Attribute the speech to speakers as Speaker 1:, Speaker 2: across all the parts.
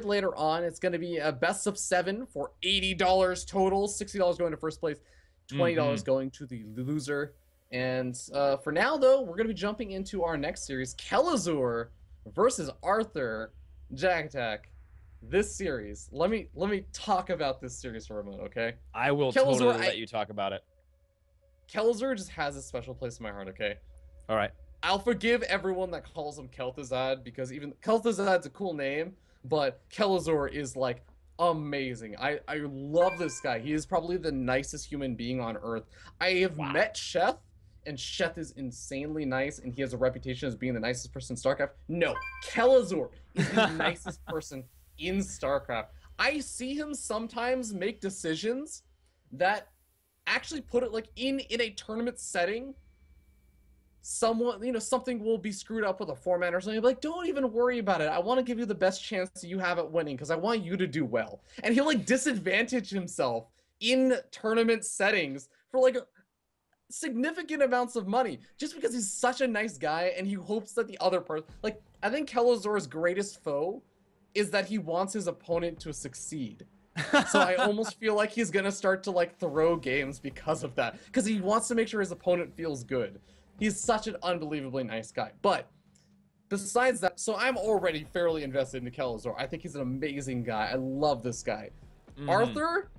Speaker 1: bit later on. It's going to be a best of 7 for $80 total. $60 going to first place, $20 going to the loser. And for now, though, we're going to be jumping into our next series, Kelazhur versus Arthur. Jack Attack. This series. Let me talk about this series for a moment, okay?
Speaker 2: I will
Speaker 1: Kelazhur,
Speaker 2: totally let you talk about it.
Speaker 1: Kelazhur just has a special place in my heart, okay?
Speaker 2: All right.
Speaker 1: I'll forgive everyone that calls him Kel'Thuzad because even Kel'Thuzad's a cool name, but Kelazhur is like amazing. I love this guy. He is probably the nicest human being on Earth. I have met Sheth, and Sheth is insanely nice, and he has a reputation as being the nicest person in StarCraft. No, Kelazhur is the nicest person in StarCraft. I see him sometimes make decisions that actually put it like in a tournament setting. Someone, something will be screwed up with a format or something. Like, don't even worry about it. I want to give you the best chance you have at winning because I want you to do well. And he'll like disadvantage himself in tournament settings for like significant amounts of money just because he's such a nice guy and he hopes that the other person, like, I think Kelazhur's greatest foe is that he wants his opponent to succeed. So I almost feel like he's gonna start to like throw games because of that, because he wants to make sure his opponent feels good. He's such an unbelievably nice guy. But besides that, so I'm already fairly invested in Kelazhur. I think he's an amazing guy. I love this guy. Arthur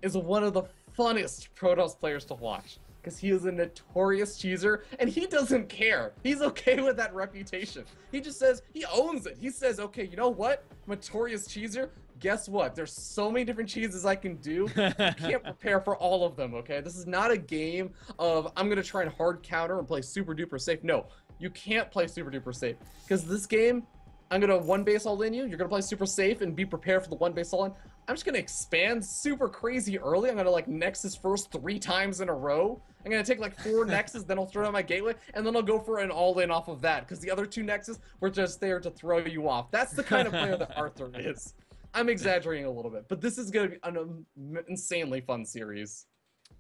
Speaker 1: is one of the funnest Protoss players to watch because he is a notorious cheeser and he doesn't care. He's okay with that reputation. He just says, he owns it. He says, okay, you know what? Notorious cheeser. Guess what? There's so many different cheeses I can do. You can't prepare for all of them, okay? This is not a game of I'm going to try and hard counter and play super duper safe. No, you can't play super duper safe because this game, I'm going to one base all in you. You're going to play super safe and be prepared for the one base all in. I'm just going to expand super crazy early. I'm going to like Nexus first 3 times in a row. I'm going to take like 4 Nexus, then I'll throw down my gateway, and then I'll go for an all-in off of that because the other 2 Nexus were just there to throw you off. That's the kind of player that Arthur is. I'm exaggerating a little bit, but this is going to be an insanely fun series.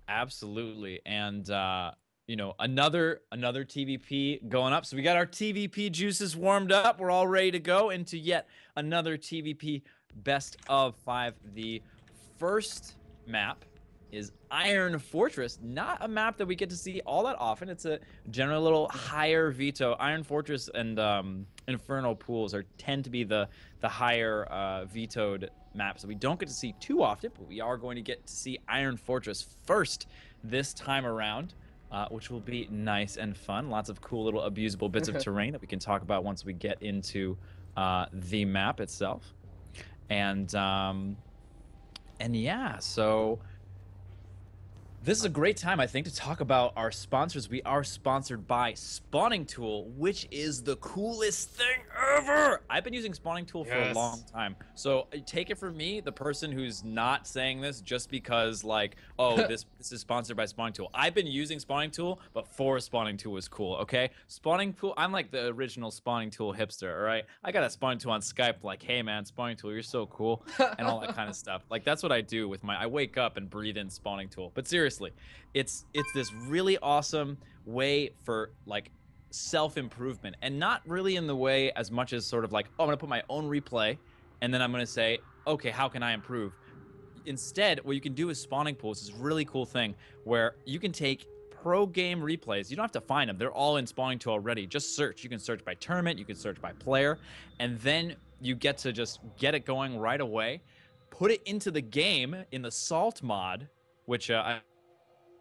Speaker 2: Absolutely. And, you know, another TVP going up. So we got our TVP juices warmed up. We're all ready to go into yet another TVP best of 5. The first map is Iron Fortress. Not a map that we get to see all that often. It's a general little higher veto. Iron Fortress and Infernal Pools tend to be the higher vetoed maps that we don't get to see too often, but we are going to get to see Iron Fortress first this time around, which will be nice and fun. Lots of cool little abusable bits of terrain that we can talk about once we get into the map itself. And yeah, so this is a great time, I think, to talk about our sponsors. We are sponsored by Spawning Tool, which is the coolest thing ever. I've been using Spawning Tool for a long time. So take it from me, the person who's not saying this just because, like, oh, this is sponsored by Spawning Tool. I've been using Spawning Tool, but for Spawning Tool was cool, okay? Spawning Tool, I'm like the original Spawning Tool hipster, all right? I got a Spawning Tool on Skype, like, hey, man, Spawning Tool, you're so cool, and all that kind of stuff. Like, that's what I do with I wake up and breathe in Spawning Tool. But seriously, it's this really awesome way for like self-improvement, and not really in the way as much as sort of like, oh, I'm gonna put my own replay and then I'm gonna say, okay, how can I improve? Instead, what you can do with Spawning Pools is this really cool thing where you can take pro game replays. You don't have to find them, they're all in Spawning Tool already. Just search. You can search by tournament, you can search by player, and then you get to just get it going right away, put it into the game in the Salt mod, which I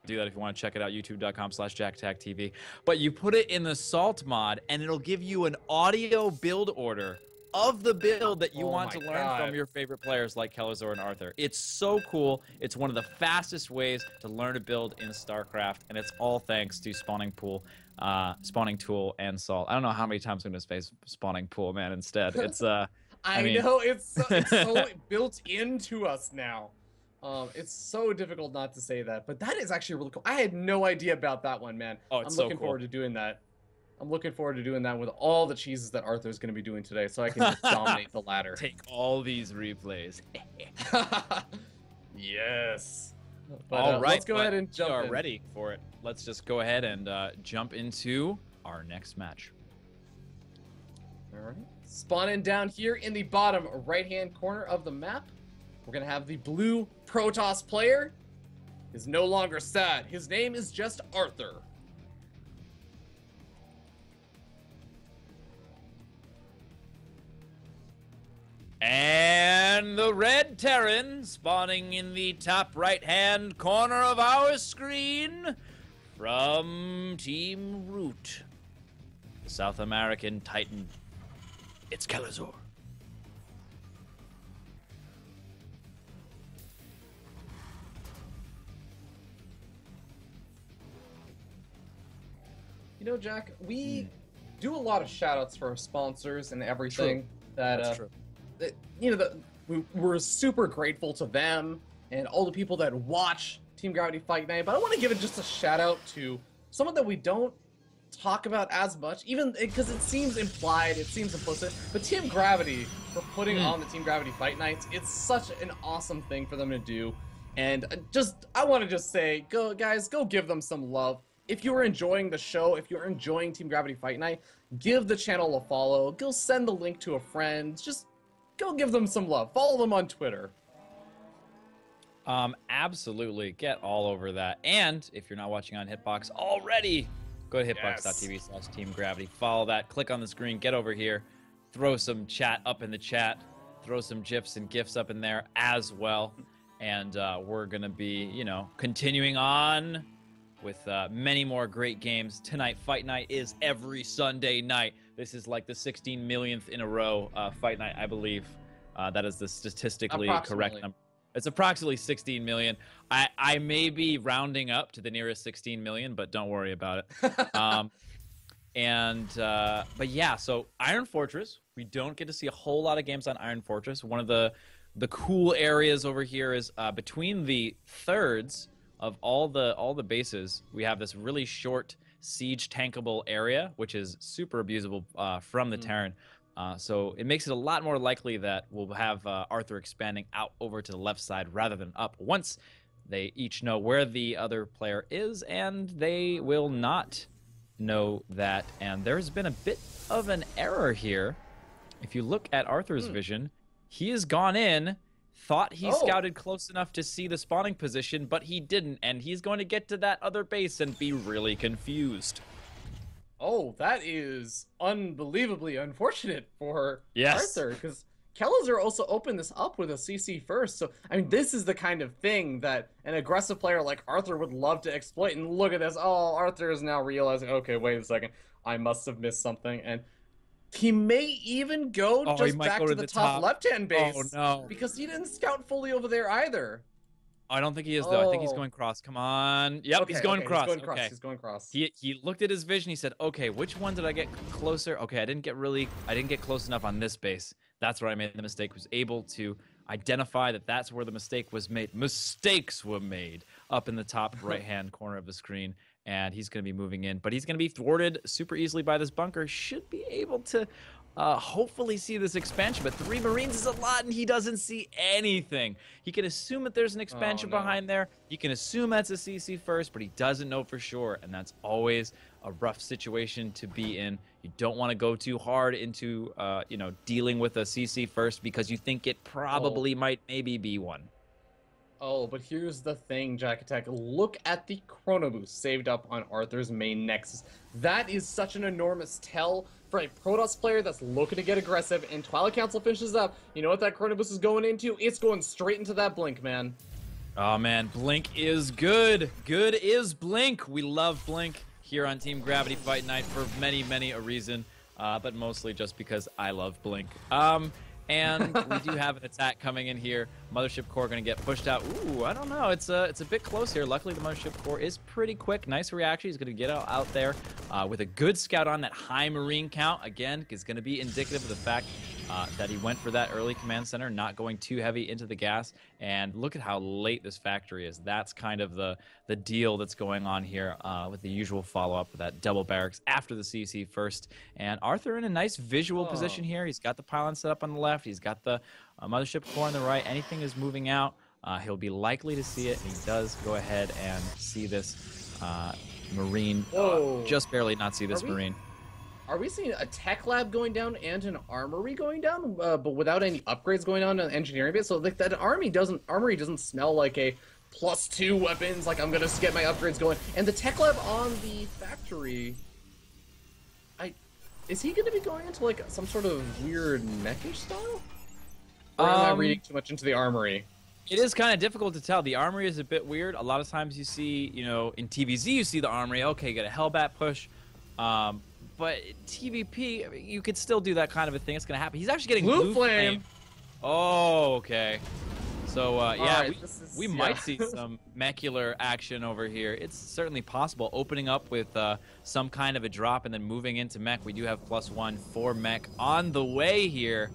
Speaker 2: do that if you want to check it out, youtube.com/JackTackTV. But you put it in the Salt mod, and it'll give you an audio build order of the build that you want to learn from your favorite players like Kelazhur and Arthur. It's so cool. It's one of the fastest ways to learn a build in StarCraft, and it's all thanks to Spawning Tool, and Salt. I don't know how many times I'm going to say Spawning Pool, man, instead. It's, I mean,
Speaker 1: know, it's so built into us now. It's so difficult not to say that, but that is actually really cool. I had no idea about that one, man.
Speaker 2: Oh, it's
Speaker 1: I'm
Speaker 2: so
Speaker 1: looking
Speaker 2: cool.
Speaker 1: forward to doing that. I'm looking forward to doing that with all the cheeses that Arthur's going to be doing today, so I can just dominate the ladder.
Speaker 2: Take all these replays.
Speaker 1: Yes. But,
Speaker 2: all right,
Speaker 1: let's go ahead and jump in.
Speaker 2: We are ready for it. Let's just go ahead and jump into our next match.
Speaker 1: All right. Spawning down here in the bottom right-hand corner of the map, we're gonna have the blue Protoss player. Is no longer sad. His name is just Arthur.
Speaker 2: And the red Terran spawning in the top right-hand corner of our screen from Team Root, the South American Titan. It's Kelazhur.
Speaker 1: You know, Jack, we do a lot of shout-outs for our sponsors and everything.
Speaker 2: That's true.
Speaker 1: You know, we're super grateful to them and all the people that watch Team Gravity Fight Night, but I want to give it just a shout out to someone that we don't talk about as much, even because it seems implied, it seems implicit, but Team Gravity for putting on the Team Gravity Fight Nights. It's such an awesome thing for them to do, and I want to just say, go guys, go give them some love. If you're enjoying the show, if you're enjoying Team Gravity Fight Night, give the channel a follow, go send the link to a friend, just go give them some love. Follow them on Twitter.
Speaker 2: Absolutely. Get all over that. And if you're not watching on Hitbox already, go to hitbox.tv/teamgravity. Follow that. Click on the screen. Get over here. Throw some chat up in the chat. Throw some GIFs and GIFs up in there as well. And we're going to be, you know, continuing on with many more great games. Tonight, Fight Night is every Sunday night. This is like the 16 millionth in a row Fight Night, I believe. That is the statistically correct number. It's approximately 16 million. I may be rounding up to the nearest 16 million, but don't worry about it. But yeah, so Iron Fortress. We don't get to see a whole lot of games on Iron Fortress. One of the cool areas over here is between the thirds of all the bases. We have this really short siege tankable area, which is super abusable from the Terran. So it makes it a lot more likely that we'll have Arthur expanding out over to the left side rather than up once they each know where the other player is, and they will not know that. And there's been a bit of an error here. If you look at Arthur's vision, he has gone in, thought he scouted close enough to see the spawning position, but he didn't, and he's going to get to that other base and be really confused.
Speaker 1: Oh, that is unbelievably unfortunate for
Speaker 2: Yes.
Speaker 1: Arthur, because Kelazhur also opened this up with a CC first. So, I mean, this is the kind of thing that an aggressive player like Arthur would love to exploit. And look at this. Oh, Arthur is now realizing, okay, wait a second. I must have missed something. And he may even go just back to the top left-hand base.
Speaker 2: Oh, no.
Speaker 1: Because he didn't scout fully over there either.
Speaker 2: I don't think he is, though. I think he's going cross. Come on. Yep,
Speaker 1: Okay,
Speaker 2: he's going cross.
Speaker 1: He's going cross. He's going cross.
Speaker 2: He looked at his vision. He said, okay, which one did I get closer? Okay, I didn't get close enough on this base. That's where I made the mistake. Was able to identify that that's where the mistake was made. Mistakes were made up in the top right-hand corner of the screen. And he's going to be moving in. But he's going to be thwarted super easily by this bunker. Should be able to hopefully see this expansion, but 3 Marines is a lot, and he doesn't see anything. He can assume that there's an expansion behind there. He can assume that's a CC first, but he doesn't know for sure, and that's always a rough situation to be in. You don't want to go too hard into, you know, dealing with a CC first because you think it probably might maybe be one.
Speaker 1: Oh, but here's the thing, Jack Attack. Look at the Chrono Boost saved up on Arthur's main Nexus. That is such an enormous tell for a Protoss player that's looking to get aggressive, and Twilight Council finishes up. You know what that Chrono Boost is going into? It's going straight into that Blink, man.
Speaker 2: Oh, man, Blink is good. Good is Blink. We love Blink here on Team Gravity Fight Night for many a reason, but mostly just because I love Blink. And we do have an attack coming in here. Mothership Core going to get pushed out. Ooh, I don't know. It's a bit close here. Luckily, the Mothership Core is pretty quick. Nice reaction. He's going to get out there with a good scout on that high Marine count. Again, is going to be indicative of the fact that he went for that early command center, not going too heavy into the gas. And look at how late this factory is. That's kind of the deal that's going on here with the usual follow-up with that double barracks after the CC first. And Arthur in a nice visual position here. He's got the pylon set up on the left. He's got the Mothership Core on the right. Anything is moving out, he'll be likely to see it. And he does go ahead and see this Marine. Just barely not see this Marine.
Speaker 1: are we seeing a tech lab going down and an armory going down, but without any upgrades going on in the engineering base? So like that armory doesn't smell like a +2 weapons. Like I'm gonna get my upgrades going. And the tech lab on the factory, is he gonna be going into like some sort of weird mechish style? Or am I reading too much into the armory?
Speaker 2: It is kind of difficult to tell. The armory is a bit weird. A lot of times you see, in TVZ you see the armory. Okay, you get a Hellbat push. But TVP, you could still do that kind of a thing. It's going to happen. He's actually getting blue flame. Oh, okay. So, yeah,
Speaker 1: right,
Speaker 2: we might see some mechular action over here. It's certainly possible. Opening up with some kind of a drop and then moving into mech. We do have +1 for mech on the way here.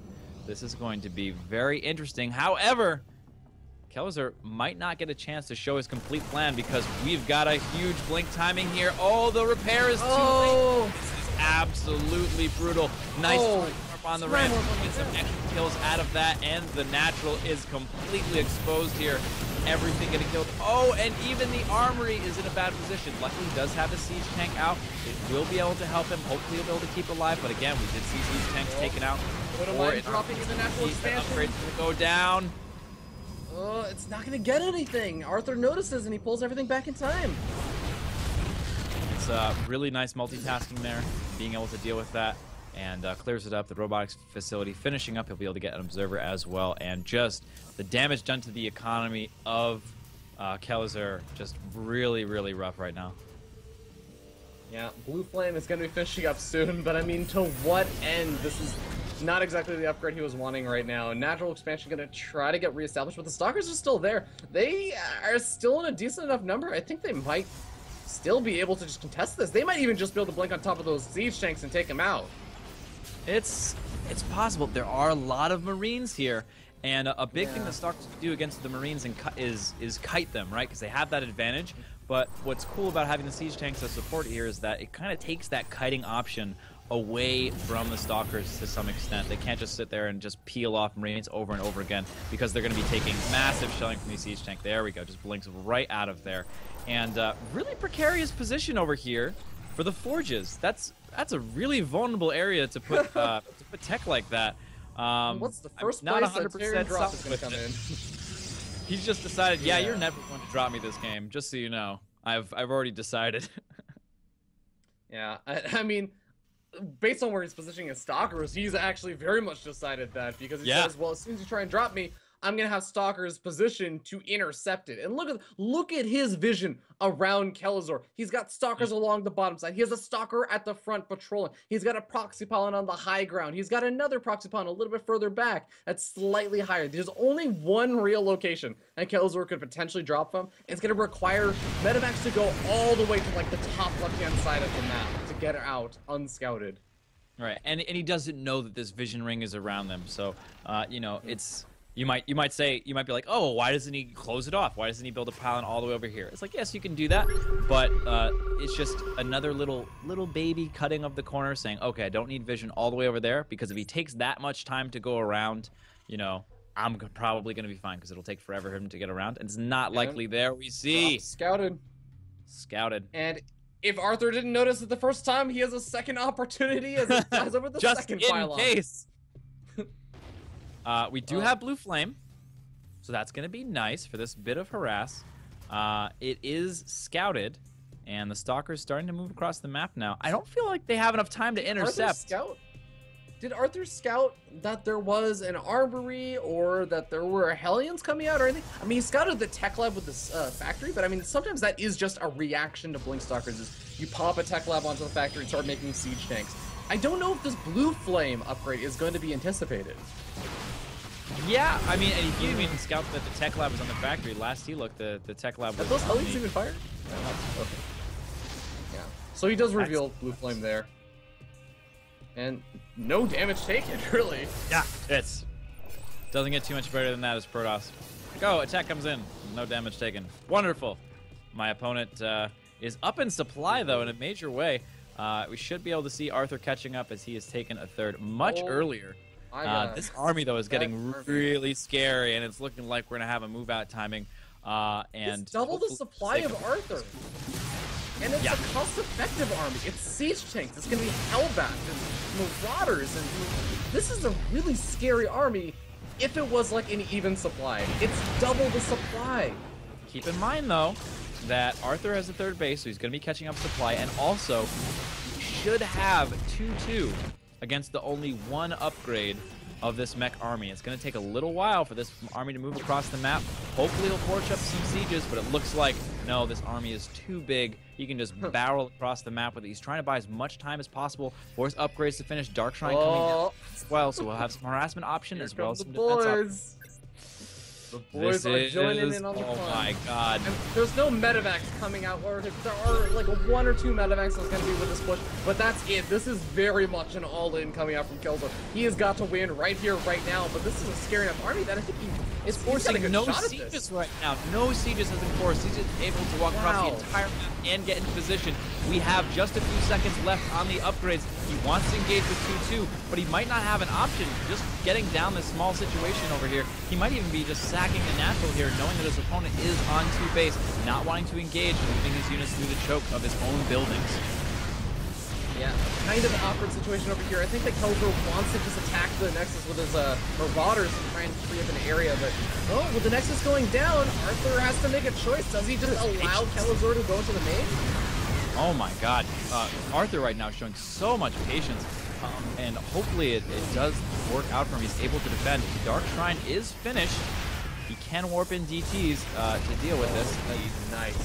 Speaker 2: This is going to be very interesting. However, Kelazhur might not get a chance to show his complete plan because we've got a huge blink timing here. Oh, the repair is too late. This is absolutely brutal. Nice sharp on the ramp. Get some extra kills out of that, and the natural is completely exposed here. Everything getting killed. Oh, and even the armory is in a bad position. Luckily, he does have a siege tank out. It will be able to help him. Hopefully, he'll be able to keep alive. But again, we did see siege tanks taken out.
Speaker 1: Dropping in the natural expansion.
Speaker 2: Upgrades will go down.
Speaker 1: It's not gonna get anything. Arthur notices and he pulls everything back in time.
Speaker 2: It's really nice multitasking there, being able to deal with that, and clears it up. The robotics facility finishing up. He'll be able to get an observer as well, and just the damage done to the economy of Kelazhur, just really, really rough right now.
Speaker 1: Yeah, Blue Flame is going to be finishing up soon, but I mean, to what end? This is not exactly the upgrade he was wanting right now. Natural expansion going to try to get reestablished, but the Stalkers are still there. They are still in a decent enough number. I think they might still be able to just contest this. They might even just be able to blink on top of those siege tanks and take them out.
Speaker 2: It's possible. There are a lot of Marines here, and a big thing the Stalkers can do against the Marines is kite them, right? Because they have that advantage. But what's cool about having the siege tanks as support here is that it kind of takes that kiting option away from the Stalkers to some extent. They can't just sit there and just peel off Marines over and over again because they're going to be taking massive shelling from these siege tank. There we go, just blinks right out of there. And really precarious position over here for the forges. That's a really vulnerable area to put tech like that.
Speaker 1: What's the first
Speaker 2: not
Speaker 1: place
Speaker 2: 100%
Speaker 1: drop is going to
Speaker 2: solid
Speaker 1: come in?
Speaker 2: He's just decided, yeah, you're never going to drop me this game, just so you know. I've already decided.
Speaker 1: Yeah, I mean, based on where he's positioning his Stalkers, he's actually very much decided that, because he says, well, as soon as you try and drop me, I'm gonna have Stalkers positioned to intercept it. And look at his vision around Kelazhur. He's got Stalkers along the bottom side. He has a Stalker at the front patrolling. He's got a proxy pylon on the high ground. He's got another proxy pylon a little bit further back that's slightly higher. There's only one real location that Kelazhur could potentially drop from. It's gonna require Medivacs to go all the way to like the top left-hand side of the map to get her out unscouted.
Speaker 2: Right, and he doesn't know that this vision ring is around them. So, you know, it's. You might be like, oh, why doesn't he close it off? Why doesn't he build a pylon all the way over here? It's like, yes, you can do that, but it's just another little baby cutting of the corner, saying, okay, I don't need vision all the way over there, because if he takes that much time to go around, you know, I'm probably going to be fine, because it'll take forever for him to get around, and it's not likely there. We see
Speaker 1: scouted, and if Arthur didn't notice it the first time, he has a second opportunity as he flies over the second pylon.
Speaker 2: Just in case. We do have Blue Flame, so that's going to be nice for this bit of harass. It is scouted, and the Stalker's starting to move across the map now. I don't feel like they have enough time to intercept.
Speaker 1: Did Arthur scout that there was an armory or that there were Hellions coming out or anything? I mean, he scouted the tech lab with this factory, but I mean, sometimes that is just a reaction to Blink Stalkers. Is you pop a tech lab onto the factory and start making siege tanks. I don't know if this Blue Flame upgrade is going to be anticipated.
Speaker 2: Yeah, I mean, and he didn't even scout that the tech lab was on the factory. Last he looked, the tech lab was
Speaker 1: Have those Hellions even fired? Okay. Yeah. So he does reveal Blue Flame there. And no damage taken, really.
Speaker 2: Yeah, it's... Doesn't get too much better than that as Protoss. Go, attack comes in. No damage taken. Wonderful. My opponent is up in supply, though, in a major way. We should be able to see Arthur catching up as he has taken a third much earlier. This army, though, is getting really scary, and it's looking like we're going to have a move-out timing. And
Speaker 1: it's double the supply of Arthur. And it's
Speaker 2: Yeah.
Speaker 1: a cost-effective army. It's siege tanks. It's gonna be Hellbat and Marauders, and this is a really scary army if it was like an even supply. It's double the supply.
Speaker 2: Keep in mind, though, that Arthur has a third base, so he's going to be catching up supply, and also he should have 2-2 against the only one upgrade of this mech army. It's going to take a little while for this army to move across the map. Hopefully he'll forge up some sieges, but it looks like, no, this army is too big. He can just barrel across the map with it. He's trying to buy as much time as possible for his upgrades to finish. Dark Shrine coming down as well, so we'll have some harassment option as well as some defense option.
Speaker 1: The boys are joining in on the fun.
Speaker 2: Oh my god.
Speaker 1: And there's no medevacs coming out, or there are like one or two medevacs that's going to be with this push, but that's it. This is very much an all-in coming out from Kelazhur. He has got to win right here, right now, but this is a scary enough army that I think
Speaker 2: is forcing no sieges right now. No sieges has been forced. He's just able to walk across the entire map and get into position. We have just a few seconds left on the upgrades. He wants to engage with 2-2, but he might not have an option. Just getting down this small situation over here. He might even be just sacking the natural here, knowing that his opponent is on 2 base, not wanting to engage, moving his units through the choke of his own buildings.
Speaker 1: Yeah, kind of an awkward situation over here. I think that Kelazhur wants to just attack the Nexus with his Marauders and try and free up an area, but with the Nexus going down, Arthur has to make a choice. Does he just allow Kelazhur to go into the main?
Speaker 2: Oh my god. Arthur right now is showing so much patience, and hopefully it does work out for him. He's able to defend. Dark Shrine is finished. He can warp in DTs to deal with this.
Speaker 1: Nice.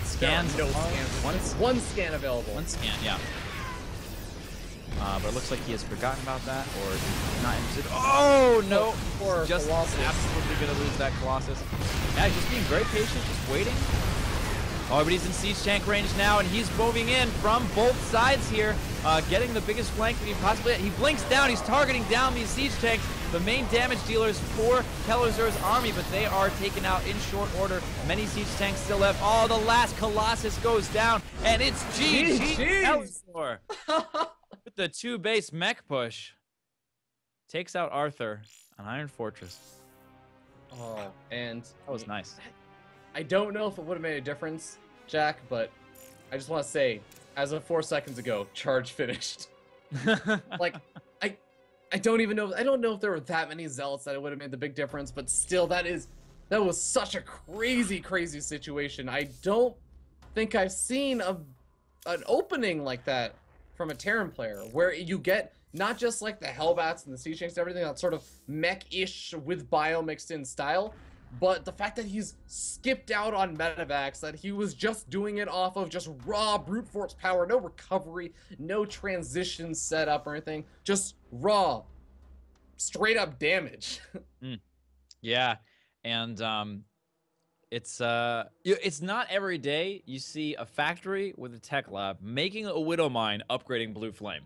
Speaker 2: Scans.
Speaker 1: No scans. One scan available.
Speaker 2: One scan, yeah. But it looks like he has forgotten about that, or he's not interested. Oh, no!
Speaker 1: Poor
Speaker 2: just
Speaker 1: Colossus.
Speaker 2: absolutely going to lose that Colossus. Yeah, he's just being very patient, just waiting. Oh, but he's in siege tank range now, and he's moving in from both sides here, getting the biggest flank that he possibly had. He blinks down. He's targeting down these siege tanks, the main damage dealers for Kelazhur's army, but they are taken out in short order. Many siege tanks still left. Oh, the last Colossus goes down, and it's GG Kelazhur. With the 2-base mech push, takes out Arthur on Iron Fortress.
Speaker 1: Oh, and
Speaker 2: that was nice.
Speaker 1: I don't know if it would have made a difference, Jack, but I just want to say, as of 4 seconds ago, charge finished. Like, I don't even know. I don't know if there were that many zealots that it would have made the big difference, but still, that was such a crazy situation. I don't think I've seen an opening like that from a Terran player, where you get not just like the Hellbats and the Siege Tanks and everything that's sort of mech-ish with bio mixed in style, but the fact that he's skipped out on medevacs, that he was just doing it off of just raw brute force power, no recovery, no transition setup or anything, just raw, straight up damage.
Speaker 2: Yeah, and it's not every day you see a factory with a tech lab making a widow mine upgrading blue flame.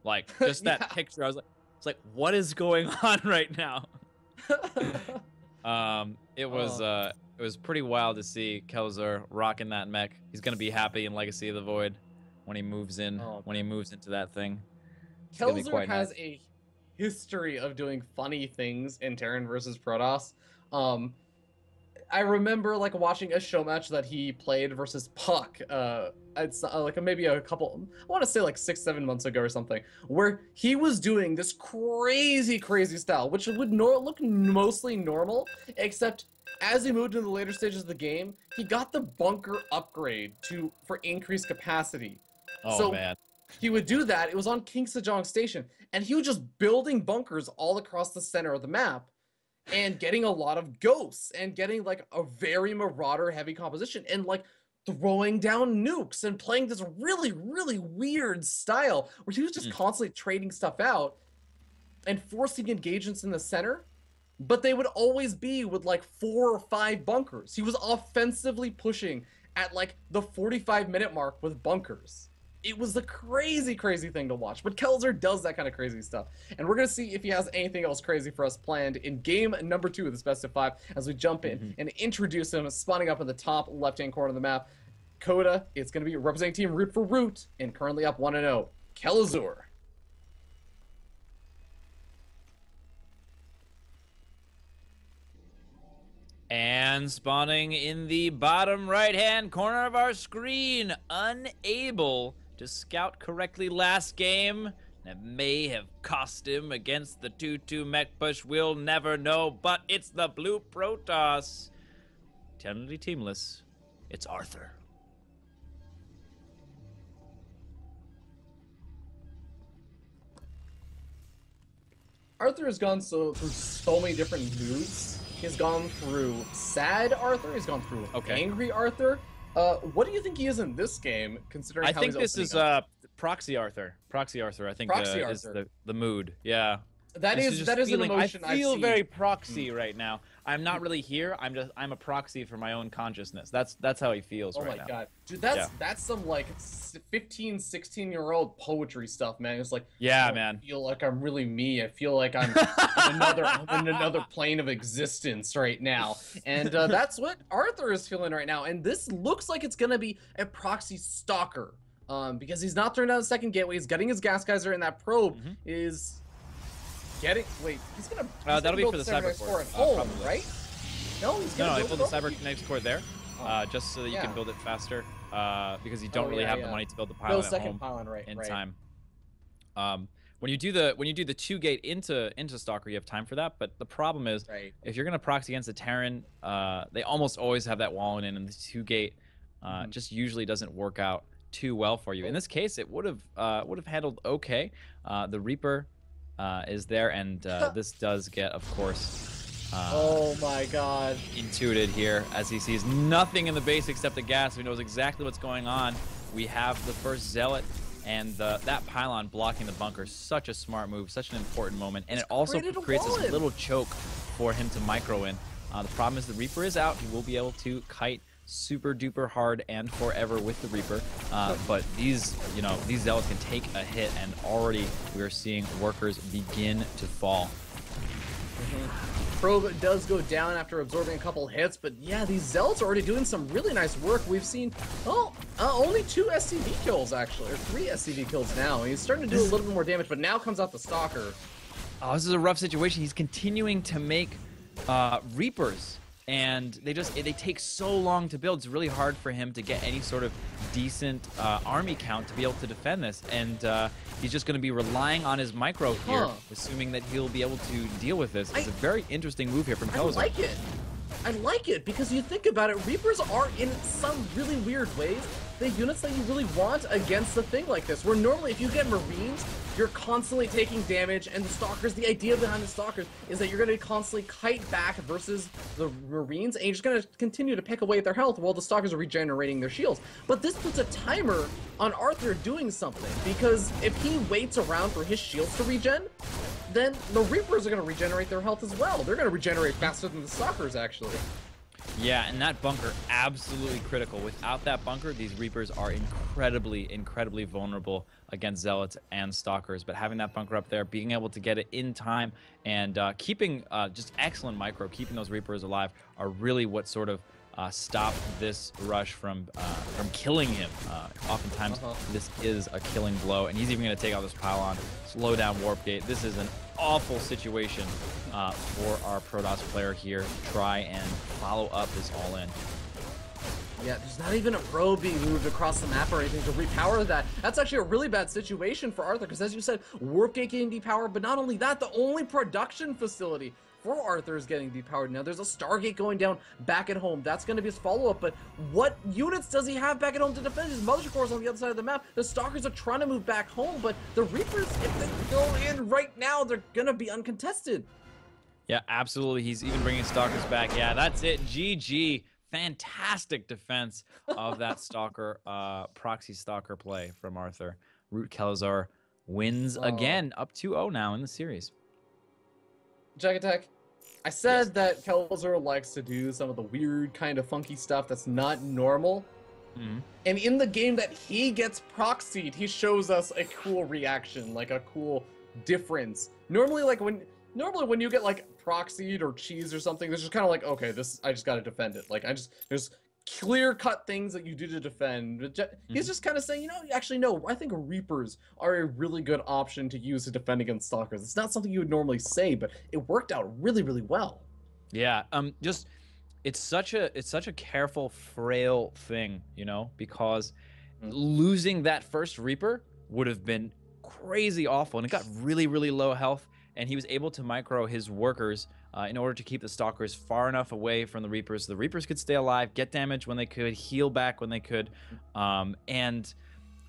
Speaker 2: Like, just that picture, I was like, it's like, what is going on right now? It was pretty wild to see Kelazhur rocking that mech. He's gonna be happy in Legacy of the Void when he moves in, when he moves into that thing.
Speaker 1: Kelazhur has a history of doing funny things in Terran versus Protoss. I remember like watching a show match that he played versus Puck. It's like maybe a couple, I want to say like 6-7 months ago or something, where he was doing this crazy style, which would look mostly normal, except as he moved into the later stages of the game, he got the bunker upgrade for increased capacity.
Speaker 2: Oh man.
Speaker 1: He would do that. It was on King Sejong Station, and he was just building bunkers all across the center of the map, and getting a lot of ghosts, and getting like a very Marauder heavy composition, and like throwing down nukes, and playing this really weird style where he was just constantly trading stuff out and forcing engagements in the center, but they would always be with like 4 or 5 bunkers. He was offensively pushing at like the 45-minute mark with bunkers. It was a crazy thing to watch, but Kelazhur does that kind of crazy stuff. And we're going to see if he has anything else crazy for us planned in game number 2 of this best of 5 as we jump in and introduce him, spawning up in the top left-hand corner of the map. Coda, it's going to be representing Team Root for Root, and currently up 1-0. Kelazhur.
Speaker 2: And And spawning in the bottom right-hand corner of our screen, unable to scout correctly last game. That may have cost him against the 2-2 mech push. We'll never know, but it's the blue Protoss. Technically teamless. It's Arthur.
Speaker 1: Arthur has gone through so many different moods. He's gone through sad Arthur. He's gone through angry Arthur. What do you think he is in this game, considering
Speaker 2: I
Speaker 1: how
Speaker 2: think
Speaker 1: he's
Speaker 2: this is Proxy Arthur. Proxy Arthur, I think,
Speaker 1: Proxy
Speaker 2: is
Speaker 1: Arthur.
Speaker 2: the mood. Yeah.
Speaker 1: That is an emotion
Speaker 2: I feel
Speaker 1: I've
Speaker 2: very
Speaker 1: seen.
Speaker 2: proxy right now. I'm not really here. I'm a proxy for my own consciousness. That's how he feels right now.
Speaker 1: Oh my god. Dude, that's some like 15, 16-year-old poetry stuff, man. It's like,
Speaker 2: yeah,
Speaker 1: I
Speaker 2: man.
Speaker 1: feel like I'm really me. I feel like I'm in another plane of existence right now. And that's what Arthur is feeling right now. And this looks like it's going to be a proxy stalker. Because he's not throwing down the second gateway. He's getting his gas geyser, and that probe is getting. Wait, he's gonna.
Speaker 2: That'll be for the cyber core
Speaker 1: at home, right? No, he's gonna
Speaker 2: I build the cybernetics core there,
Speaker 1: Oh.
Speaker 2: just so that you can build it faster. Because you
Speaker 1: Oh,
Speaker 2: don't really
Speaker 1: yeah,
Speaker 2: have
Speaker 1: yeah.
Speaker 2: the money to build the
Speaker 1: Build
Speaker 2: pylon
Speaker 1: a
Speaker 2: at
Speaker 1: second
Speaker 2: home
Speaker 1: pylon, right?
Speaker 2: in
Speaker 1: right.
Speaker 2: time. When you do the 2 gate into Stalker, you have time for that. But the problem is, if you're gonna proxy against a Terran, they almost always have that wall in, and the 2 gate just usually doesn't work out too well for you. In this case, it would have handled okay. The Reaper is there, and this does get, of course,
Speaker 1: oh my god,
Speaker 2: intuited here as he sees nothing in the base except the gas. He knows exactly what's going on. We have the first Zealot, and that pylon blocking the bunker. Such a smart move, such an important moment, and it also creates this little choke for him to micro in. The problem is the Reaper is out. He will be able to kite super duper hard and forever with the Reaper, but these Zealots can take a hit, and already we are seeing workers begin to fall.
Speaker 1: Probe does go down after absorbing a couple hits, but yeah, these Zealots are already doing some really nice work. We've seen, only 2 SCV kills actually, or 3 SCV kills now. He's starting to do a little bit more damage, but now comes out the Stalker.
Speaker 2: Oh, this is a rough situation. He's continuing to make Reapers, and they take so long to build. It's really hard for him to get any sort of decent army count to be able to defend this, and he's just going to be relying on his micro here, assuming that he'll be able to deal with this. It's a very interesting move here from Kelazhur.
Speaker 1: I like it because you think about it, Reapers are in some really weird ways the units that you really want against a thing like this, where normally if you get Marines, you're constantly taking damage, and the Stalkers, the idea behind the Stalkers is that you're going to constantly kite back versus the Marines, and you're just going to continue to pick away at their health while the Stalkers are regenerating their shields. But this puts a timer on Arthur doing something, because if he waits around for his shields to regen, then the Reapers are going to regenerate their health as well. They're going to regenerate faster than the Stalkers, actually.
Speaker 2: Yeah, and that bunker, absolutely critical. Without that bunker, these Reapers are incredibly, incredibly vulnerable against Zealots and Stalkers. But having that bunker up there, being able to get it in time, and keeping just excellent micro, keeping those Reapers alive, are really what sort of stop this rush from killing him. Oftentimes, this is a killing blow, and he's even going to take out this pylon, slow down Warp Gate. This is an awful situation for our Protoss player here to try and follow up this all-in.
Speaker 1: Yeah, there's not even a probe being moved across the map or anything to repower that. That's actually a really bad situation for Arthur, because as you said, Warp Gate getting depowered, but not only that, the only production facility for Arthur is getting depowered. Now there's a Stargate going down back at home. That's going to be his follow-up, but what units does he have back at home to defend? His Mother Core is on the other side of the map. The Stalkers are trying to move back home, but the Reapers, if they go in right now, they're going to be uncontested.
Speaker 2: Yeah, absolutely. He's even bringing Stalkers back. Yeah, that's it. GG. Fantastic defense of that Stalker, proxy Stalker play from Arthur. Root Kelazhur wins again, up 2-0 now in the series.
Speaker 1: Jack Attack, I said that Kelazhur likes to do some of the weird kind of funky stuff that's not normal. And in the game that he gets proxied, he shows us a cool reaction, like a cool difference. Normally when you get like proxied or cheese or something, there's just kind of like, okay, I just got to defend it. Like there's clear-cut things that you do to defend. He's just kind of saying, you know, actually, no, I think Reapers are a really good option to use to defend against Stalkers. It's not something you would normally say, but it worked out really, really well.
Speaker 2: Yeah, just it's such a careful, frail thing, you know, because
Speaker 1: Mm.
Speaker 2: losing that first Reaper would have been crazy awful, and it got really, really low health, and he was able to micro his workers in order to keep the Stalkers far enough away from the Reapers so the Reapers could stay alive, get damage when they could, heal back when they could, and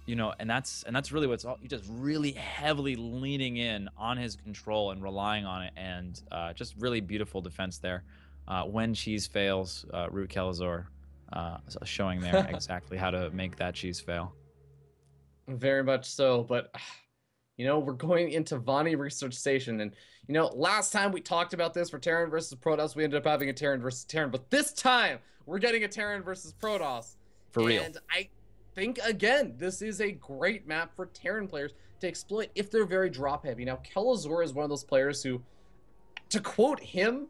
Speaker 2: you know, and that's really what's all. You just really heavily leaning in on his control and relying on it, and just really beautiful defense there. When cheese fails, Root Kelazhur showing there exactly how to make that cheese fail.
Speaker 1: Very much so, but you know, we're going into Vani Research Station, and you know, last time we talked about this for Terran versus Protoss, we ended up having a Terran versus Terran, but this time we're getting a Terran versus Protoss.
Speaker 2: For real.
Speaker 1: And I think again, this is a great map for Terran players to exploit if they're very drop heavy. Now, Kelazhur is one of those players who, to quote him,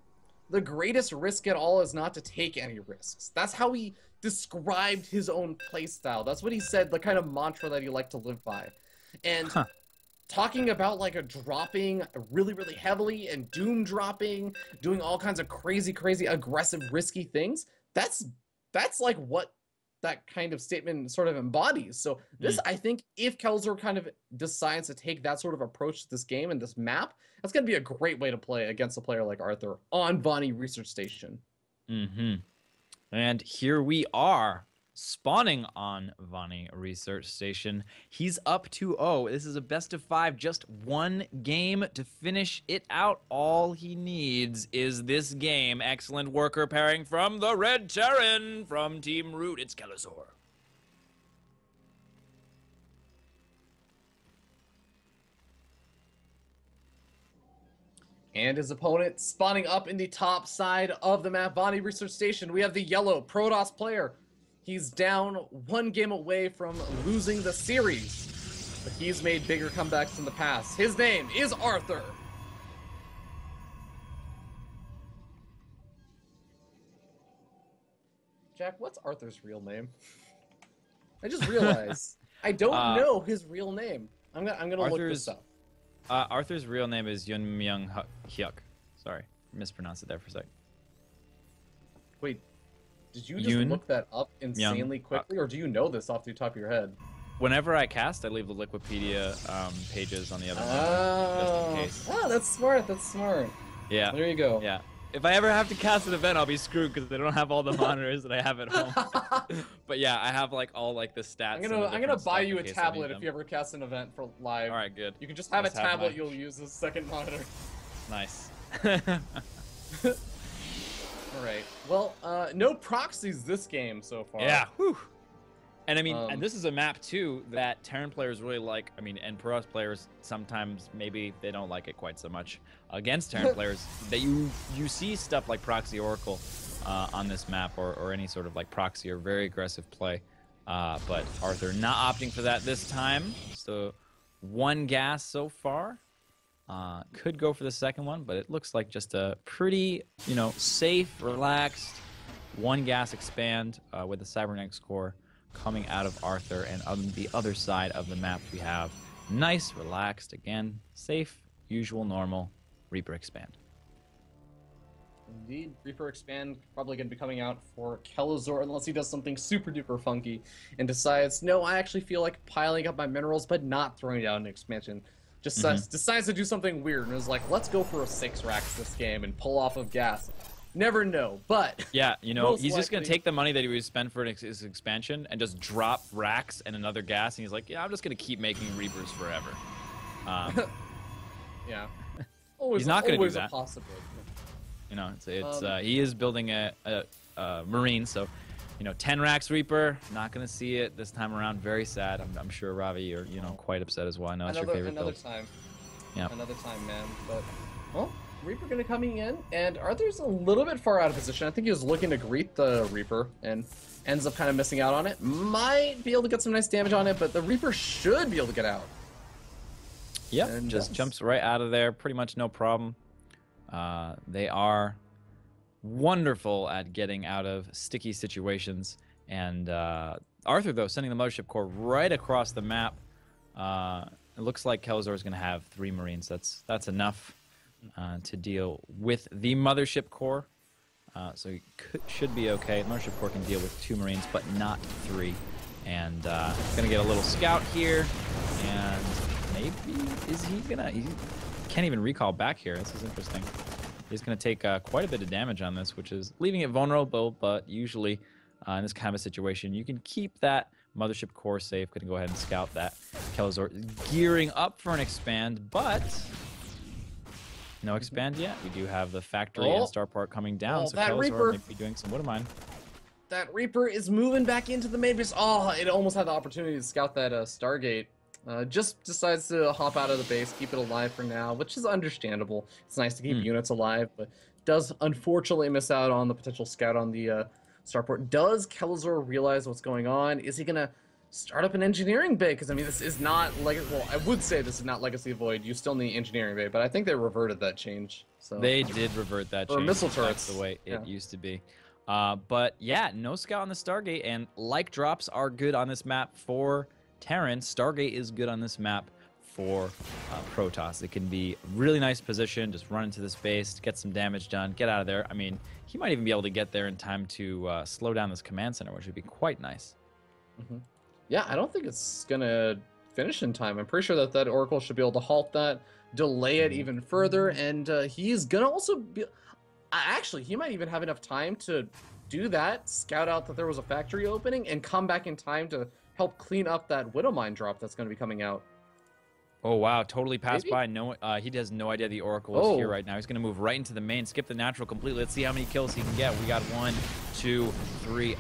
Speaker 1: the greatest risk at all is not to take any risks. That's how he described his own playstyle. That's what he said, the kind of mantra that he liked to live by. And talking about like a dropping really, really heavily and doom dropping, doing all kinds of crazy, crazy, aggressive, risky things, that's like what that kind of statement sort of embodies. So this, I think, if Kelazhur kind of decides to take that sort of approach to this game and this map, that's going to be a great way to play against a player like Arthur on Vani Research Station.
Speaker 2: And here we are, spawning on Vani Research Station. He's up 2-0. This is a best of 5, just one game to finish it out. All he needs is this game. Excellent worker pairing from the Red Terran from Team Root. It's Kelazhur.
Speaker 1: And his opponent spawning up in the top side of the map, Vani Research Station. We have the yellow Protoss player. He's down one game away from losing the series, but he's made bigger comebacks in the past. His name is Arthur. Jack, what's Arthur's real name? I just realized I don't know his real name. I'm gonna look this up.
Speaker 2: Arthur's real name is Yun Myung Hyuk. Sorry, mispronounced it there for a sec.
Speaker 1: Wait, did you just look that up insanely quickly, or do you know this off the top of your head?
Speaker 2: Whenever I cast, I leave the Wikipedia pages on the other just in case.
Speaker 1: Oh, that's smart. That's smart.
Speaker 2: Yeah.
Speaker 1: There you go.
Speaker 2: Yeah. If I ever have to cast an event, I'll be screwed because they don't have all the monitors that I have at home. But yeah, I have like all like the stats.
Speaker 1: I'm gonna buy you a tablet if you ever cast an event for live.
Speaker 2: All right, good.
Speaker 1: You can just have a tablet you'll use as a second monitor.
Speaker 2: Nice.
Speaker 1: All right. Well, no proxies this game so far.
Speaker 2: Yeah. Whew. And I mean, and this is a map too that Terran players really like. I mean, and Protoss players sometimes maybe they don't like it quite so much against Terran players. That you see stuff like Proxy Oracle on this map, or any sort of like proxy or very aggressive play. But Arthur not opting for that this time. So one gas so far. Could go for the second one, but it looks like just a pretty, you know, safe, relaxed one gas expand with the Cybernetics core coming out of Arthur. And on the other side of the map, we have nice, relaxed, again, safe, usual, normal Reaper expand.
Speaker 1: Indeed, Reaper expand probably going to be coming out for Kelazhur unless he does something super duper funky and decides, no, I actually feel like piling up my minerals but not throwing down an expansion. Just decides to do something weird and is like, let's go for a 6 racks this game and pull off of gas. Never know, but
Speaker 2: yeah, you know, he's just gonna take the money that he would spend for his expansion and just drop racks and another gas, and he's like, yeah, I'm just gonna keep making Reapers forever.
Speaker 1: Yeah,
Speaker 2: he's not gonna do that.
Speaker 1: A possibility.
Speaker 2: You know, he is building a Marine, so you know, 10 racks Reaper, not gonna see it this time around. Very sad. I'm sure Ravi, you're quite upset as well. I know it's your favorite build.
Speaker 1: Another time, man. But well, Reaper gonna coming in, and Arthur's a little bit far out of position. I think he was looking to greet the Reaper and ends up kind of missing out on it. Might be able to get some nice damage on it, but the Reaper should be able to get out.
Speaker 2: Yep, and just jumps right out of there, pretty much no problem. They are wonderful at getting out of sticky situations, and Arthur, though, sending the Mothership Core right across the map. It looks like Kelazhur is going to have 3 Marines. That's enough to deal with the Mothership Core. So he should be okay. Mothership Core can deal with 2 Marines, but not 3. And gonna get a little scout here, and maybe he can't even recall back here. This is interesting. He's gonna take quite a bit of damage on this, which is leaving it vulnerable. But usually in this kind of a situation, you can keep that Mothership Core safe. Gonna go ahead and scout that. Kelazhur gearing up for an expand, but no expand yet. We do have the factory and starport coming down, so
Speaker 1: that
Speaker 2: Kelazhur
Speaker 1: Reaper
Speaker 2: might be doing some Widowmine.
Speaker 1: That Reaper is moving back into the main base. Oh, it almost had the opportunity to scout that Stargate. Just decides to hop out of the base, keep it alive for now, which is understandable. It's nice to keep units alive, but does unfortunately miss out on the potential scout on the starport. Does Kelazhur realize what's going on? Is he gonna start up an engineering bay? Because I mean, this is not like, well, I would say this is not Legacy Void. You still need engineering bay, but I think they reverted that change. So
Speaker 2: they did revert that change.
Speaker 1: Or missile turrets,
Speaker 2: the way it used to be. But yeah, no scout on the Stargate, and like drops are good on this map for Terran. Stargate is good on this map for Protoss. It can be really nice position, just run into the space, get some damage done, get out of there. I mean, he might even be able to get there in time to slow down this command center, which would be quite nice.
Speaker 1: Yeah, I don't think it's gonna finish in time. I'm pretty sure that Oracle should be able to halt that, delay it even further, and he's gonna also be... Actually, he might even have enough time to do that, scout out that there was a factory opening, and come back in time to help clean up that Widowmine drop that's going to be coming out.
Speaker 2: Oh, wow. Totally passed by. No, he has no idea the Oracle is here right now. He's going to move right into the main, skip the natural completely. Let's see how many kills he can get. We got 1, 2, 3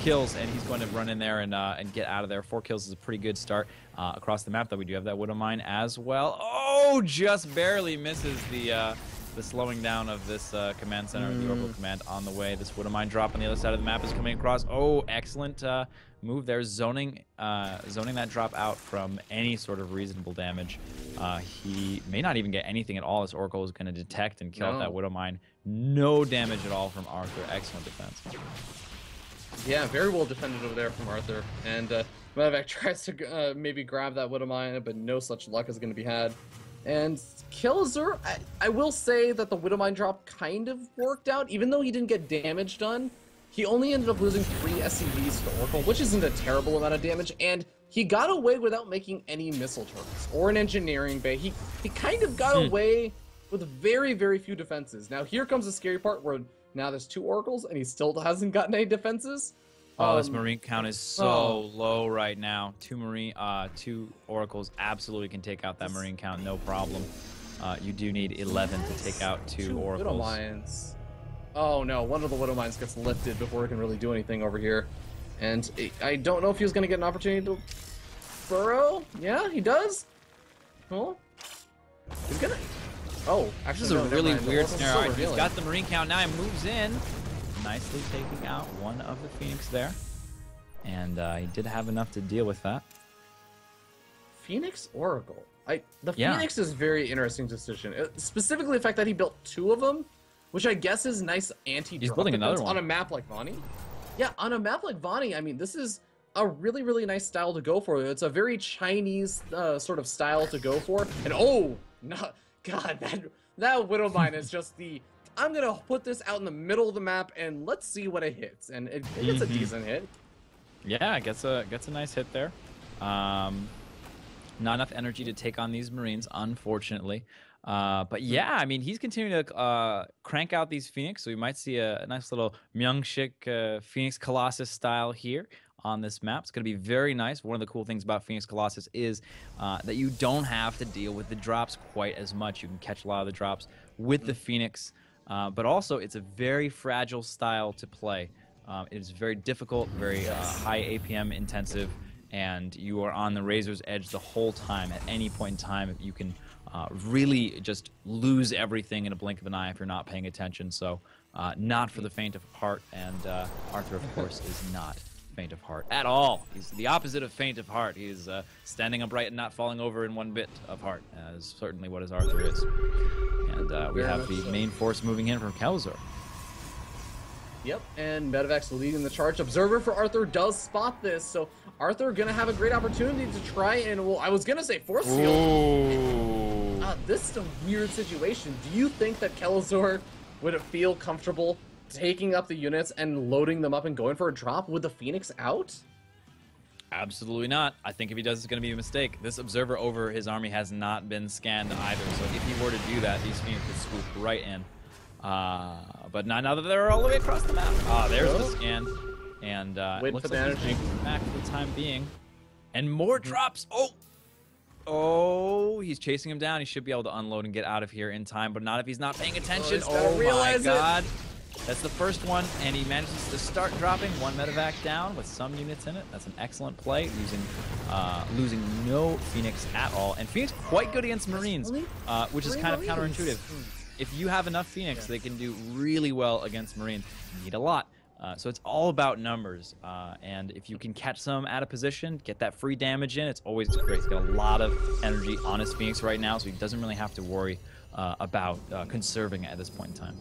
Speaker 2: kills, and he's going to run in there and get out of there. 4 kills is a pretty good start across the map, though. We do have that Widowmine as well. Oh, just barely misses the slowing down of this command center, the orbital command on the way. This Widowmine drop on the other side of the map is coming across. Oh, excellent move there, zoning that drop out from any sort of reasonable damage. He may not even get anything at all. This Oracle is going to detect and kill out that Widowmine. No damage at all from Arthur. Excellent defense.
Speaker 1: Yeah, very well defended over there from Arthur. And Medevac tries to maybe grab that Widowmine, but no such luck is going to be had. And Kelazhur, I will say that the Widowmine drop kind of worked out. Even though he didn't get damage done, he only ended up losing 3 SCVs to Oracle, which isn't a terrible amount of damage, and he got away without making any missile turrets or an engineering bay. He kind of got away with very, very few defenses. Now here comes the scary part where now there's 2 Oracles and he still hasn't gotten any defenses.
Speaker 2: Oh, this Marine count is so low right now. 2 Oracles absolutely can take out that Marine count, no problem. You do need 11 to take out 2 Oracles.
Speaker 1: Widowmines. Oh no, one of the Widowmines gets lifted before it can really do anything over here. And I don't know if he was going to get an opportunity to burrow. Yeah, he does. Well, he's going to... Oh, actually,
Speaker 2: this is a really weird scenario. Right, he's got the Marine count now and moves in. Nicely taking out one of the Phoenix there. And he did have enough to deal with that.
Speaker 1: Phoenix Oracle. The Phoenix is a very interesting decision. Specifically the fact that he built 2 of them, which I guess is nice anti-drop.
Speaker 2: He's building another one.
Speaker 1: On a map like Vani. Yeah, on a map like Vani, I mean, this is a really, really nice style to go for. It's a very Chinese sort of style to go for. And oh, no, God, that Widowmine is just the... I'm going to put this out in the middle of the map and let's see what it hits. And it gets a decent hit.
Speaker 2: Yeah, it gets a nice hit there. Not enough energy to take on these Marines, unfortunately. But yeah, I mean, he's continuing to crank out these Phoenix, so we might see a nice little Myung-shik Phoenix Colossus style here on this map. It's going to be very nice. One of the cool things about Phoenix Colossus is that you don't have to deal with the drops quite as much. You can catch a lot of the drops with the Phoenix, but also it's a very fragile style to play. It is very difficult, very high APM intensive, and you are on the razor's edge the whole time. At any point in time, you can really just lose everything in a blink of an eye if you're not paying attention. So not for the faint of heart, and Arthur, of course, is not faint of heart at all. He's the opposite of faint of heart. He's standing upright and not falling over in one bit of heart, is certainly what his Arthur is. And we have the main force moving in from Kelazhur.
Speaker 1: Yep, and Medevac's leading the charge. Observer for Arthur does spot this, so Arthur gonna have a great opportunity to try and, well, I was gonna say force field. This is a weird situation. Do you think that Kelazhur would feel comfortable taking up the units and loading them up and going for a drop with the Phoenix out?
Speaker 2: Absolutely not. I think if he does, it's going to be a mistake. This observer over his army has not been scanned either, so if he were to do that, these Phoenix would swoop right in. But not now that they're all the way across the map. There's the scan. And
Speaker 1: wait
Speaker 2: looks
Speaker 1: for the
Speaker 2: like he's
Speaker 1: energy
Speaker 2: back for the time being. And more drops. Oh, he's chasing him down. He should be able to unload and get out of here in time, but not if he's not paying attention. Oh my god. That's the first one, and he manages to start dropping one medevac down with some units in it. That's an excellent play, losing no Phoenix at all. And Phoenix quite good against Marines, which is kind of counterintuitive. If you have enough Phoenix, they can do really well against Marines. You need a lot. So it's all about numbers, and if you can catch some out of position, get that free damage in, it's always great. He's got a lot of energy on his Phoenix right now, so he doesn't really have to worry about conserving at this point in time.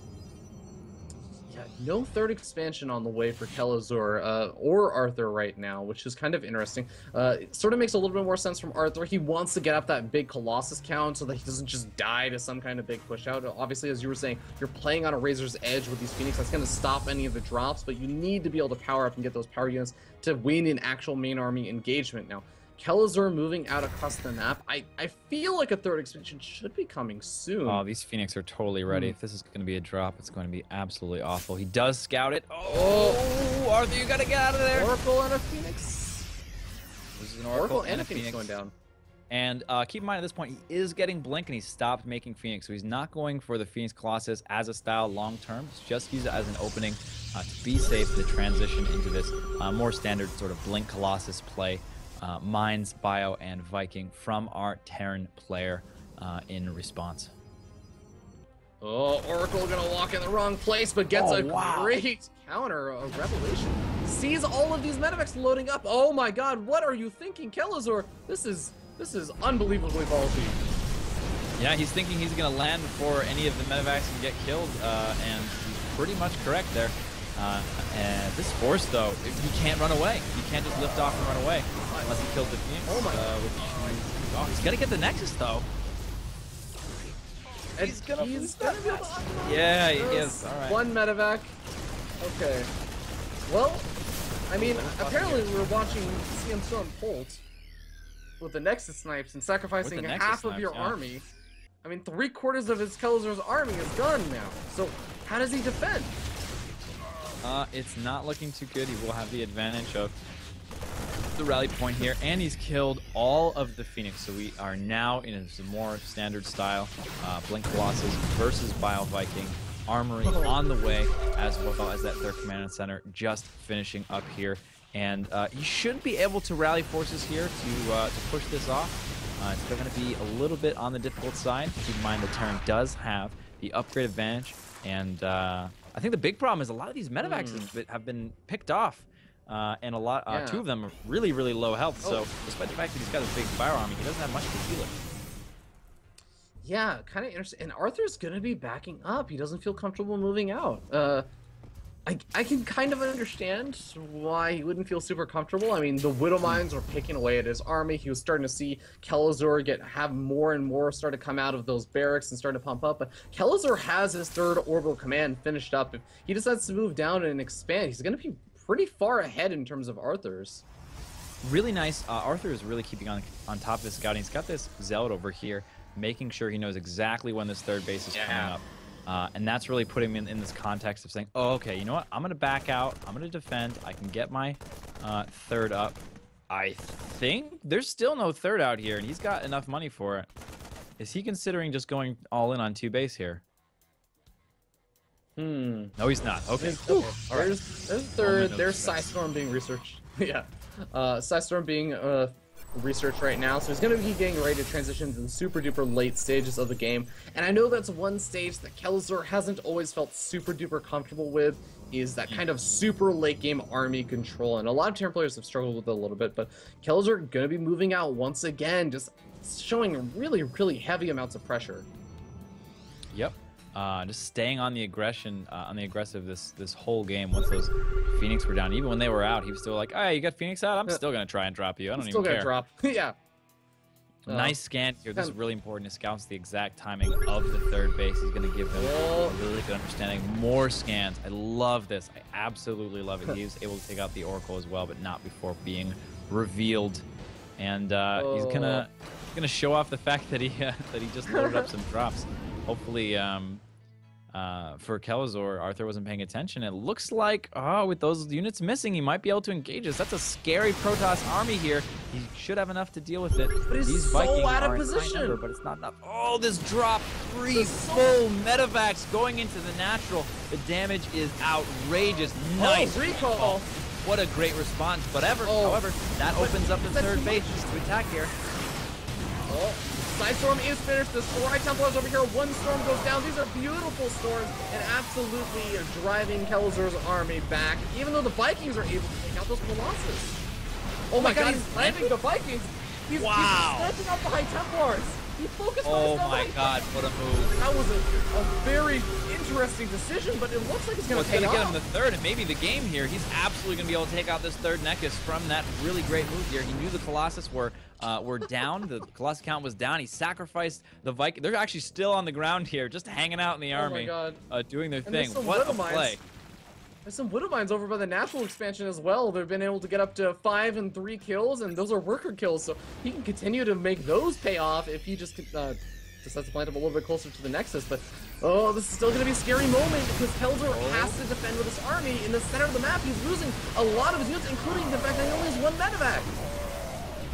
Speaker 1: Yeah, no third expansion on the way for Kelazhur or Arthur right now, which is kind of interesting. It sort of makes a little bit more sense from Arthur. He wants to get up that big Colossus count so that he doesn't just die to some kind of big push out. Obviously, as you were saying, you're playing on a razor's edge with these Phoenix. That's going to stop any of the drops, but you need to be able to power up and get those power units to win an actual main army engagement. Now, Kelazhur moving out across the map. I feel like a third expansion should be coming soon.
Speaker 2: Oh, these Phoenix are totally ready. If this is going to be a drop, it's going to be absolutely awful. He does scout it. Oh, Arthur, you got to get out of there.
Speaker 1: Oracle and a Phoenix.
Speaker 2: This is an Oracle and a
Speaker 1: Phoenix going down.
Speaker 2: And keep in mind at this point, he is getting Blink, and he stopped making Phoenix. So he's not going for the Phoenix Colossus as a style long term. Just use it as an opening to be safe to transition into this more standard sort of Blink Colossus play. Mines, Bio, and Viking from our Terran player in response.
Speaker 1: Oh, Oracle gonna walk in the wrong place, but gets great counter, a Revelation. Sees all of these medevacs loading up. Oh my god, what are you thinking, Kelazhur? This is unbelievably ballsy.
Speaker 2: Yeah, he's thinking he's gonna land before any of the medevacs can get killed, and he's pretty much correct there. And this force, though, he can't run away. He can't just lift off and run away unless he kills the Phoenix.
Speaker 1: Oh my god.
Speaker 2: He's gonna get the Nexus, though.
Speaker 1: He's gonna be able to
Speaker 2: Yeah, he is. All right.
Speaker 1: One medevac. Okay. Well, I mean, apparently we were watching CM Storm Bolt with the Nexus snipes and sacrificing half of your army. I mean, 3/4 of his Kelazhur's army is gone now. So how does he defend?
Speaker 2: It's not looking too good. He will have the advantage of the rally point here, and he's killed all of the Phoenix. So we are now in a more standard style Blink Colossus versus Bio Viking. Armory on the way, as well as that third command center just finishing up here. And he should be able to rally forces here to push this off. It's going to be a little bit on the difficult side. Keep in mind the Terran does have the upgrade advantage, and I think the big problem is a lot of these medevacs have been picked off, and two of them are really, really low health. So despite the fact that he's got a big fire army, he doesn't have much to heal it.
Speaker 1: Yeah, kind of interesting. And Arthur's going to be backing up. He doesn't feel comfortable moving out. I can kind of understand why he wouldn't feel super comfortable. I mean, the Widow Mines were picking away at his army. He was starting to see Kelazhur have more and more start to come out of those barracks and start to pump up. But Kelazhur has his third orbital command finished up. If he decides to move down and expand, he's going to be pretty far ahead in terms of Arthur's.
Speaker 2: Really nice. Arthur is really keeping on top of his scouting. He's got this Zealot over here, making sure he knows exactly when this third base is coming up. And that's really putting him in this context of saying, oh, okay, you know what? I'm going to back out. I'm going to defend. I can get my third up. I think there's still no third out here, and he's got enough money for it. Is he considering just going all in on 2 base here? No, he's not. Okay.
Speaker 1: All right. There's third. There's Psystorm being researched. Yeah. Psystorm being research right now, so he's going to be getting ready to transition to the super duper late stages of the game. And I know that's one stage that Kelazhur hasn't always felt super duper comfortable with, is that kind of super late game army control, and a lot of Terran players have struggled with it a little bit. But Kelazhur going to be moving out once again, just showing really, really heavy amounts of pressure.
Speaker 2: Yep. Just staying on the aggression, on the aggressive this whole game. Once those Phoenix were down, even when they were out, he was still like, "Hey, you got Phoenix out? I'm still gonna try and drop you. I don't even care."
Speaker 1: Still gonna drop. Yeah.
Speaker 2: Nice scan here. This is
Speaker 1: Kind
Speaker 2: really important. It scouts the exact timing of the third base. He's going to give him a really good understanding. More scans. I love this. I absolutely love it. He was able to take out the Oracle as well, but not before being revealed. And he's gonna show off the fact that he just loaded up some drops. Hopefully, for Kelazhur, Arthur wasn't paying attention. It looks like, with those units missing, he might be able to engage us. That's a scary Protoss army here. He should have enough to deal with it.
Speaker 1: But he's
Speaker 2: These
Speaker 1: so
Speaker 2: Vikings
Speaker 1: out of
Speaker 2: are in high
Speaker 1: position.
Speaker 2: number, but it's not enough. Oh, this drop. 3 full medevacs going into the natural. The damage is outrageous. Nice
Speaker 1: recall.
Speaker 2: What a great response. However, that opens up the third base to attack here.
Speaker 1: Side storm is finished. There's 4 High Templars over here. 1 storm goes down. These are beautiful storms and absolutely driving Kelazhur's army back, even though the Vikings are able to take out those Colossus. Oh my god, he's landing the Vikings. He's sniping out the High Templars. He focused on his
Speaker 2: my god, what a move.
Speaker 1: That was a very interesting decision, but it looks like it's going to pay off.
Speaker 2: Get him the third and maybe the game here. He's absolutely going to be able to take out this third Nexus from that really great move here. He knew the Colossus were down. The Colossus count was down. He sacrificed the Viking. They're actually still on the ground here, just hanging out in the army, doing their thing. What a play.
Speaker 1: There's some Widow Mines over by the natural expansion as well. They've been able to get up to 5 and 3 kills, and those are worker kills, so he can continue to make those pay off if he just decides to plant up a little bit closer to the Nexus. But this is still going to be a scary moment because Kelazhur has to defend with his army in the center of the map. He's losing a lot of his units, including the fact that he only has 1 medevac.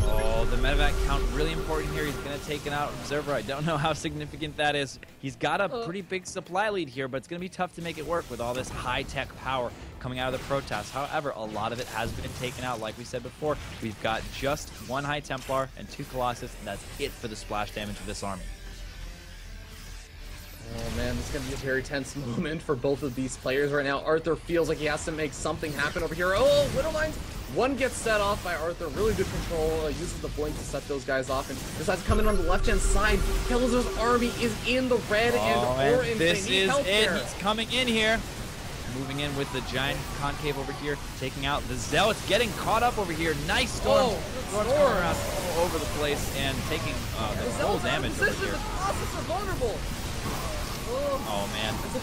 Speaker 2: Oh, the medevac count really important here. He's going to take an out observer. I don't know how significant that is. He's got a pretty big supply lead here, but it's going to be tough to make it work with all this high-tech power coming out of the Protoss. However, a lot of it has been taken out. Like we said before, we've got just 1 High Templar and 2 Colossus, and that's it for the splash damage of this army.
Speaker 1: Oh man, this is going to be a very tense moment for both of these players right now. Arthur feels like he has to make something happen over here. Oh, Widow Mines! 1 gets set off by Arthur. Really good control. Uses the blink to set those guys off and decides to come in on the left-hand side. Kelazhur's army is in the red and orange.
Speaker 2: This is it. He's coming in here. Moving in with the giant concave over here, taking out the Zealots, getting caught up over here. Nice storms. Storms coming around all over the place and taking the full damage over here.
Speaker 1: The Colossus are vulnerable.
Speaker 2: Oh man, the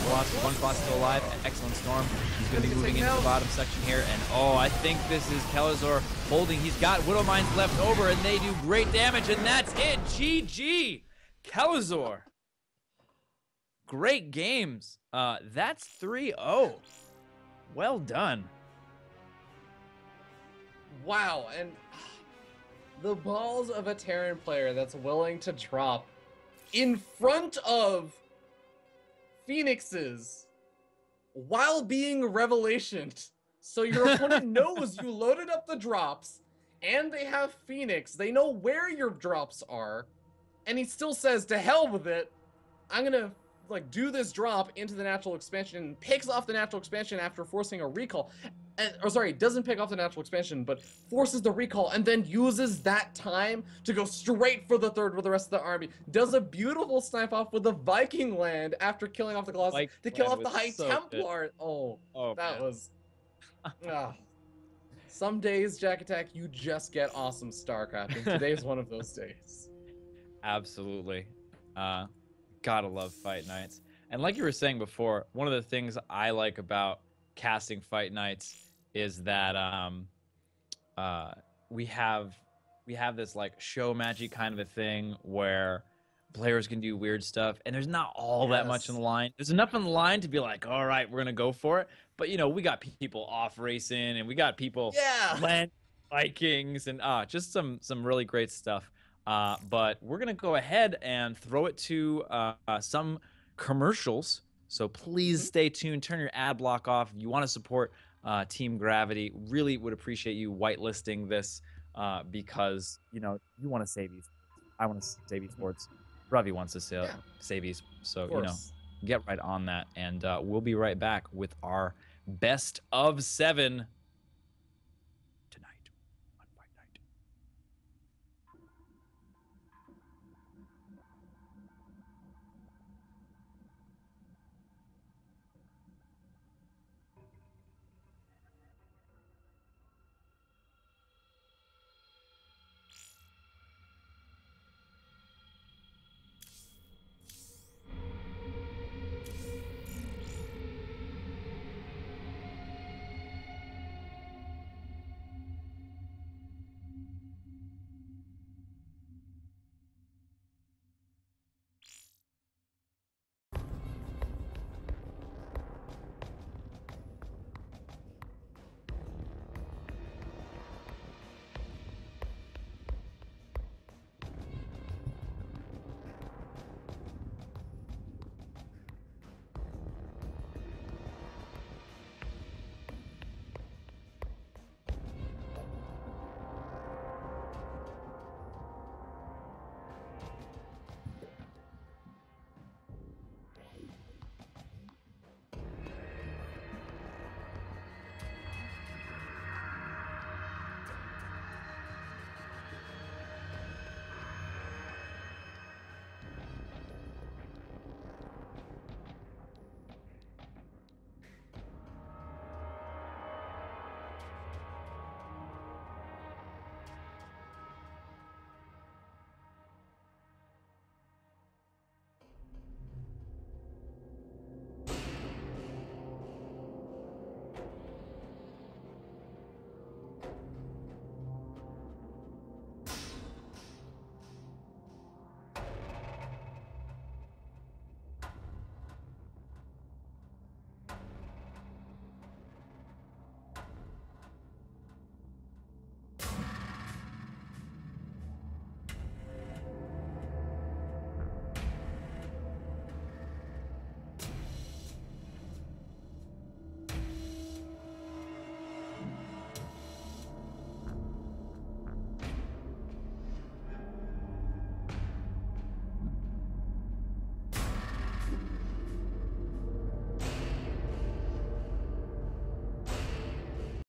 Speaker 2: Colossus, 1 Colossus still alive. Excellent storm. He's going to be moving into the bottom section here, and I think this is Kelazhur holding. He's got Widow Mines left over, and they do great damage, and that's it. GG, Kelazhur. Great games. That's 3-0. Well done.
Speaker 1: Wow, and the balls of a Terran player that's willing to drop in front of Phoenixes while being revelationed. So your opponent knows you loaded up the drops and they have Phoenix. They know where your drops are. And he still says, to hell with it. I'm going to do this drop into the natural expansion, and picks off the natural expansion after forcing a recall. Doesn't pick off the natural expansion, but forces the recall and then uses that time to go straight for the third with the rest of the army. Does a beautiful snipe off with the Viking land after killing off the Colossus to kill off the High Templar. That was... Some days, Jack Attack, you just get awesome StarCraft, and today's one of those days.
Speaker 2: Absolutely. Gotta love fight nights. And like you were saying before, one of the things I like about casting fight nights is that we have this show magic kind of a thing where players can do weird stuff, and there's not all that much in the line. There's enough in the line to be like, all right, we're gonna go for it. But we got people off racing, and we got people land Vikings, and just some really great stuff. But we're going to go ahead and throw it to some commercials. So please stay tuned. Turn your ad block off. If you want to support Team Gravity, really would appreciate you whitelisting this because, you want to save esports. I want to save esports. Ravi wants to save esports. So, get right on that. And we'll be right back with our best of 7